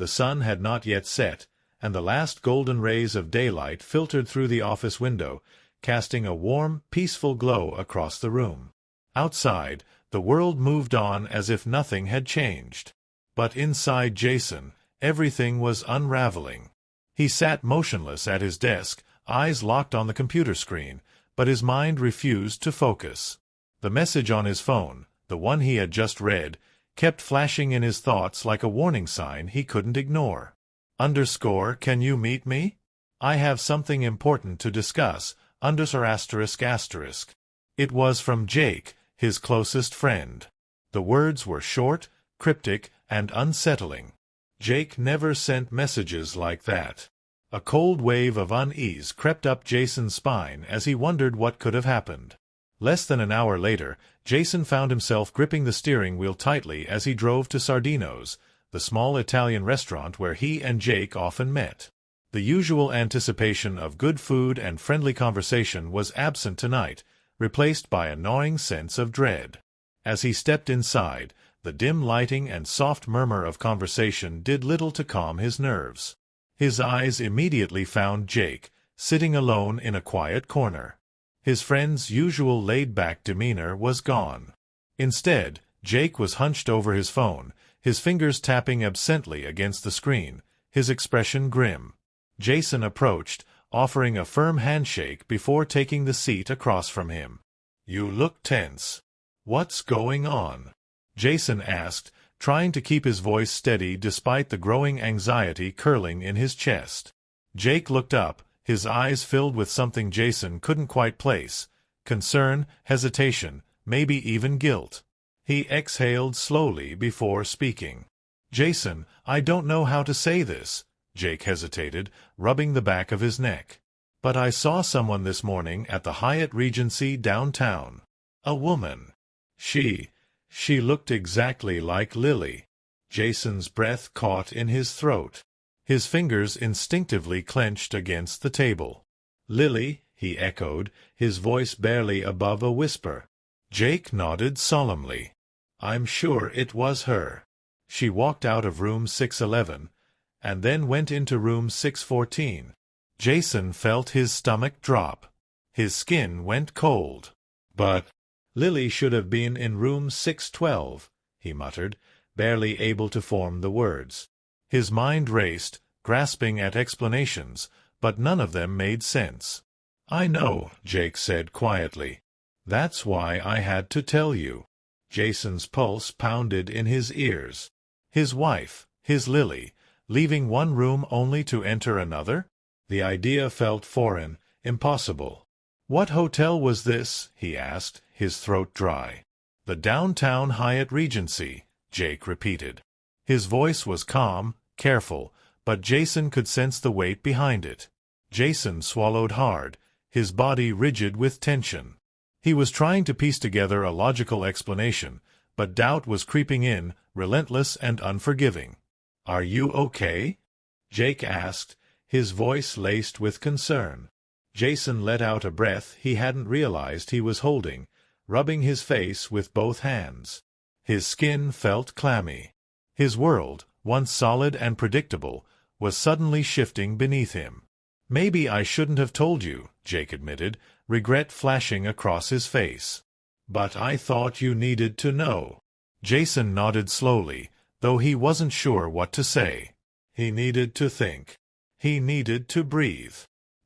The sun had not yet set, and the last golden rays of daylight filtered through the office window, casting a warm, peaceful glow across the room. Outside, the world moved on as if nothing had changed. But inside Jason, everything was unraveling. He sat motionless at his desk, eyes locked on the computer screen, but his mind refused to focus. The message on his phone, the one he had just read, kept flashing in his thoughts like a warning sign he couldn't ignore. _ Can you meet me? I have something important to discuss, _***. It was from Jake, his closest friend. The words were short, cryptic, and unsettling. Jake never sent messages like that. A cold wave of unease crept up Jason's spine as he wondered what could have happened. Less than an hour later, Jason found himself gripping the steering wheel tightly as he drove to Sardino's, the small Italian restaurant where he and Jake often met. The usual anticipation of good food and friendly conversation was absent tonight, replaced by a gnawing sense of dread. As he stepped inside, the dim lighting and soft murmur of conversation did little to calm his nerves. His eyes immediately found Jake, sitting alone in a quiet corner. His friend's usual laid-back demeanor was gone. Instead, Jake was hunched over his phone, his fingers tapping absently against the screen, his expression grim. Jason approached, offering a firm handshake before taking the seat across from him. "You look tense. What's going on?" Jason asked, trying to keep his voice steady despite the growing anxiety curling in his chest. Jake looked up, his eyes filled with something Jason couldn't quite place: concern, hesitation, maybe even guilt. He exhaled slowly before speaking. "Jason, I don't know how to say this," Jake hesitated, rubbing the back of his neck. "But I saw someone this morning at the Hyatt Regency downtown. A woman. She looked exactly like Lily." Jason's breath caught in his throat. His fingers instinctively clenched against the table. "Lily?" he echoed, his voice barely above a whisper. Jake nodded solemnly. "I'm sure it was her. She walked out of room 611, and then went into room 614. Jason felt his stomach drop. His skin went cold. "But Lily should have been in room 612, he muttered, barely able to form the words. His mind raced, grasping at explanations, but none of them made sense. "I know," Jake said quietly. "That's why I had to tell you." Jason's pulse pounded in his ears. His wife, his Lily, leaving one room only to enter another? The idea felt foreign, impossible. "What hotel was this?" he asked, his throat dry. "The downtown Hyatt Regency," Jake repeated. His voice was calm, careful, but Jason could sense the weight behind it. Jason swallowed hard, his body rigid with tension. He was trying to piece together a logical explanation, but doubt was creeping in, relentless and unforgiving. "Are you okay?" Jake asked, his voice laced with concern. Jason let out a breath he hadn't realized he was holding, rubbing his face with both hands. His skin felt clammy. His world, once solid and predictable, was suddenly shifting beneath him. "Maybe I shouldn't have told you," Jake admitted, regret flashing across his face. "But I thought you needed to know." Jason nodded slowly, though he wasn't sure what to say. He needed to think. He needed to breathe.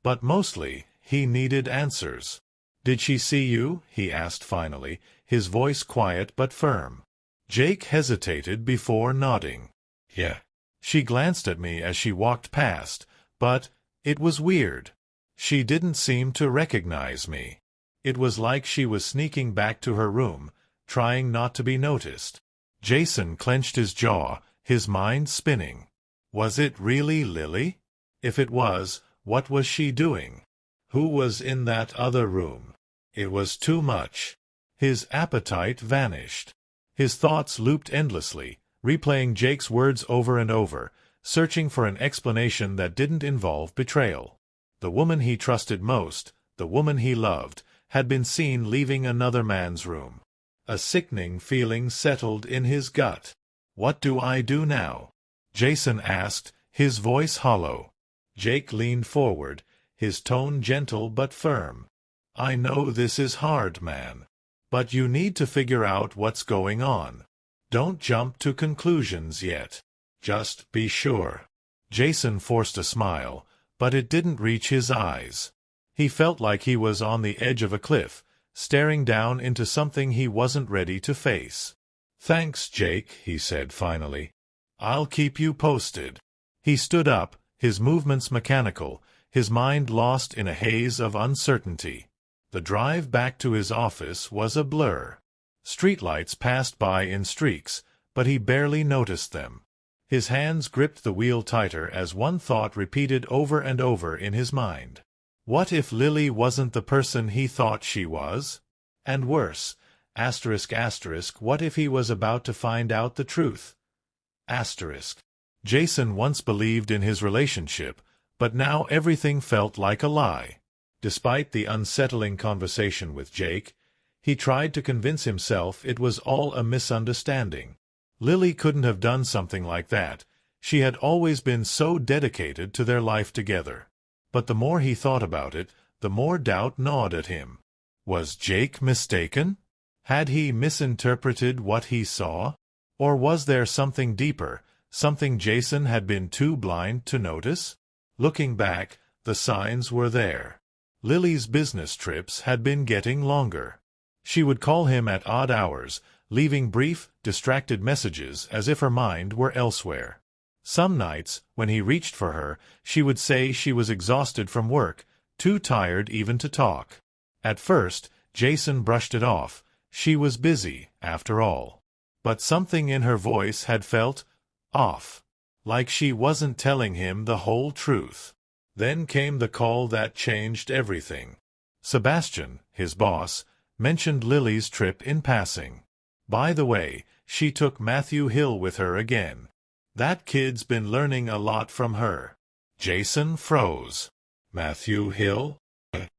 But mostly, he needed answers. "Did she see you?" he asked finally, his voice quiet but firm. Jake hesitated before nodding. "Yeah." "She glanced at me as she walked past, but it was weird. She didn't seem to recognize me. It was like she was sneaking back to her room, trying not to be noticed." Jason clenched his jaw, his mind spinning. Was it really Lily? If it was, what was she doing? Who was in that other room? It was too much. His appetite vanished. His thoughts looped endlessly, replaying Jake's words over and over, searching for an explanation that didn't involve betrayal. The woman he trusted most, the woman he loved, had been seen leaving another man's room. A sickening feeling settled in his gut. "What do I do now?" Jason asked, his voice hollow. Jake leaned forward, his tone gentle but firm. I know this is hard, man. But you need to figure out what's going on. Don't jump to conclusions yet. Just be sure. Jason forced a smile, but it didn't reach his eyes. He felt like he was on the edge of a cliff, staring down into something he wasn't ready to face. Thanks, Jake, he said finally. I'll keep you posted. He stood up, his movements mechanical, his mind lost in a haze of uncertainty. The drive back to his office was a blur. Streetlights passed by in streaks, but he barely noticed them. His hands gripped the wheel tighter as one thought repeated over and over in his mind. What if Lily wasn't the person he thought she was? And worse, what if he was about to find out the truth? Jason once believed in his relationship, but now everything felt like a lie. Despite the unsettling conversation with Jake, he tried to convince himself it was all a misunderstanding. Lily couldn't have done something like that. She had always been so dedicated to their life together. But the more he thought about it, the more doubt gnawed at him. Was Jake mistaken? Had he misinterpreted what he saw? Or was there something deeper, something Jason had been too blind to notice? Looking back, the signs were there. Lily's business trips had been getting longer. She would call him at odd hours, leaving brief, distracted messages as if her mind were elsewhere. Some nights, when he reached for her, she would say she was exhausted from work, too tired even to talk. At first, Jason brushed it off. She was busy, after all. But something in her voice had felt off, like she wasn't telling him the whole truth. Then came the call that changed everything. Sebastian, his boss, mentioned Lily's trip in passing. By the way, she took Matthew Hill with her again. That kid's been learning a lot from her. Jason froze. Matthew Hill? A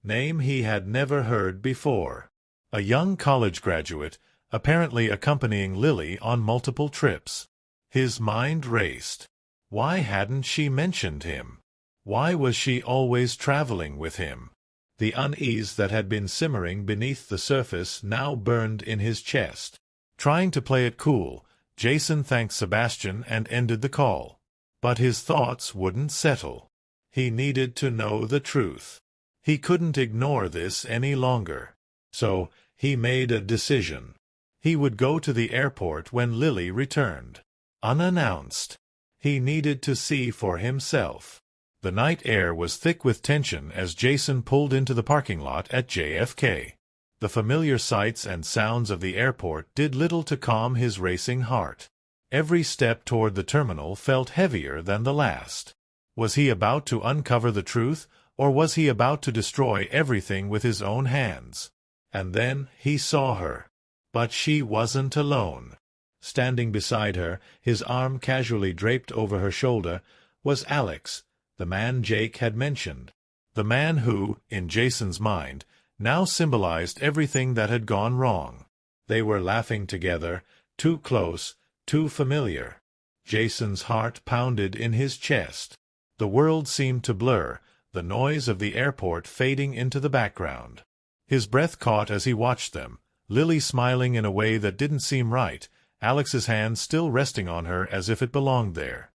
name he had never heard before. A young college graduate, apparently accompanying Lily on multiple trips. His mind raced. Why hadn't she mentioned him? Why was she always traveling with him? The unease that had been simmering beneath the surface now burned in his chest. Trying to play it cool, Jason thanked Sebastian and ended the call. But his thoughts wouldn't settle. He needed to know the truth. He couldn't ignore this any longer. So, he made a decision. He would go to the airport when Lily returned. Unannounced. He needed to see for himself. The night air was thick with tension as Jason pulled into the parking lot at JFK. The familiar sights and sounds of the airport did little to calm his racing heart. Every step toward the terminal felt heavier than the last. Was he about to uncover the truth, or was he about to destroy everything with his own hands? And then he saw her. But she wasn't alone. Standing beside her, his arm casually draped over her shoulder, was Alex, the man Jake had mentioned. The man who, in Jason's mind, now symbolized everything that had gone wrong. They were laughing together, too close, too familiar. Jason's heart pounded in his chest. The world seemed to blur, the noise of the airport fading into the background. His breath caught as he watched them, Lily smiling in a way that didn't seem right, Alex's hand still resting on her as if it belonged there.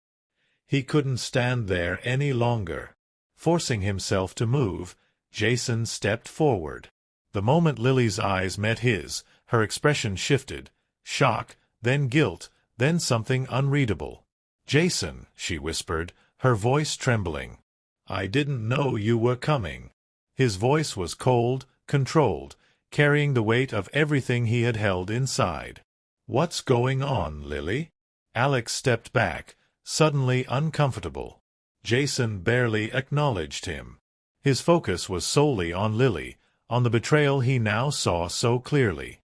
He couldn't stand there any longer. Forcing himself to move, Jason stepped forward. The moment Lily's eyes met his, her expression shifted. Shock, then guilt, then something unreadable. "Jason," she whispered, her voice trembling. "I didn't know you were coming." His voice was cold, controlled, carrying the weight of everything he had held inside. "What's going on, Lily?" Alex stepped back, suddenly uncomfortable. Jason barely acknowledged him. His focus was solely on Lily, on the betrayal he now saw so clearly.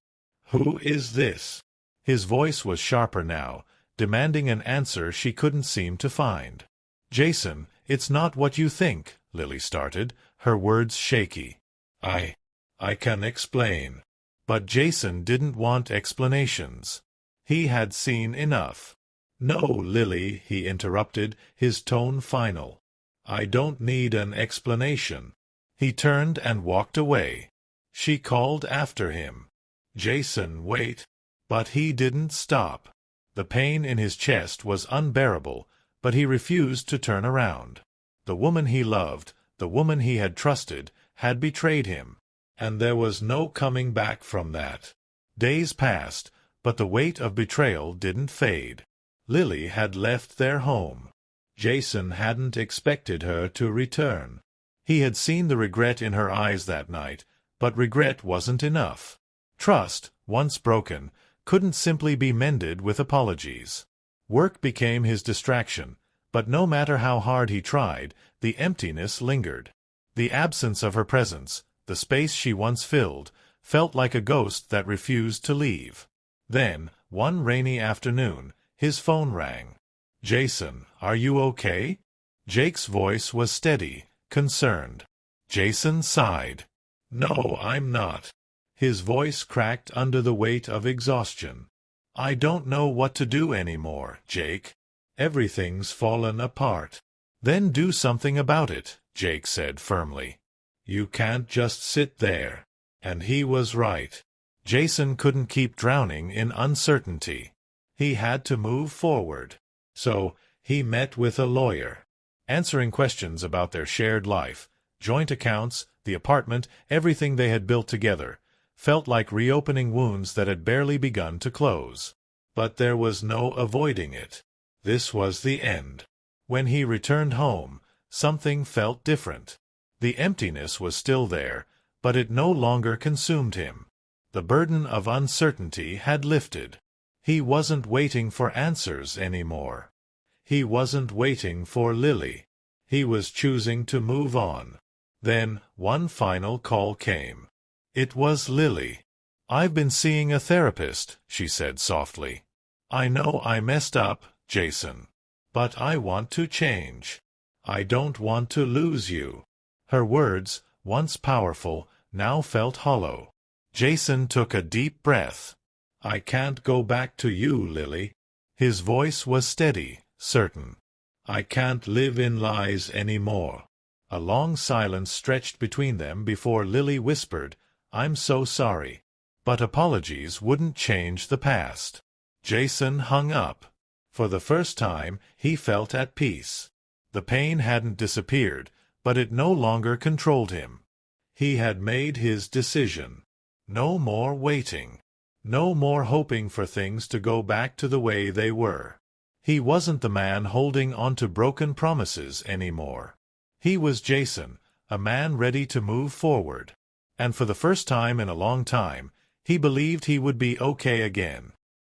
"Who is this?" His voice was sharper now, demanding an answer she couldn't seem to find. "Jason, it's not what you think," Lily started, her words shaky. I can explain." But Jason didn't want explanations. He had seen enough. "No, Lily," he interrupted, his tone final. "I don't need an explanation." He turned and walked away. She called after him, "Jason, wait." But he didn't stop. The pain in his chest was unbearable, but he refused to turn around. The woman he loved, the woman he had trusted, had betrayed him, and there was no coming back from that. Days passed, but the weight of betrayal didn't fade. Lily had left their home. Jason hadn't expected her to return. He had seen the regret in her eyes that night, but regret wasn't enough. Trust, once broken, couldn't simply be mended with apologies. Work became his distraction, but no matter how hard he tried, the emptiness lingered. The absence of her presence, the space she once filled, felt like a ghost that refused to leave. Then, one rainy afternoon, his phone rang. "Jason, are you okay?" Jake's voice was steady, concerned. Jason sighed. "No, I'm not." His voice cracked under the weight of exhaustion. "I don't know what to do anymore, Jake. Everything's fallen apart." "Then do something about it," Jake said firmly. "You can't just sit there." And he was right. Jason couldn't keep drowning in uncertainty. He had to move forward. So, he met with a lawyer. Answering questions about their shared life, joint accounts, the apartment, everything they had built together, felt like reopening wounds that had barely begun to close. But there was no avoiding it. This was the end. When he returned home, something felt different. The emptiness was still there, but it no longer consumed him. The burden of uncertainty had lifted. He wasn't waiting for answers anymore. He wasn't waiting for Lily. He was choosing to move on. Then, one final call came. It was Lily. "I've been seeing a therapist," she said softly. "I know I messed up, Jason. But I want to change. I don't want to lose you." Her words, once powerful, now felt hollow. Jason took a deep breath. "I can't go back to you, Lily." His voice was steady, certain. "I can't live in lies anymore." A long silence stretched between them before Lily whispered, "I'm so sorry." But apologies wouldn't change the past. Jason hung up. For the first time, he felt at peace. The pain hadn't disappeared, but it no longer controlled him. He had made his decision. No more waiting. No more hoping for things to go back to the way they were. He wasn't the man holding onto broken promises anymore. He was Jason, a man ready to move forward. And for the first time in a long time, he believed he would be okay again.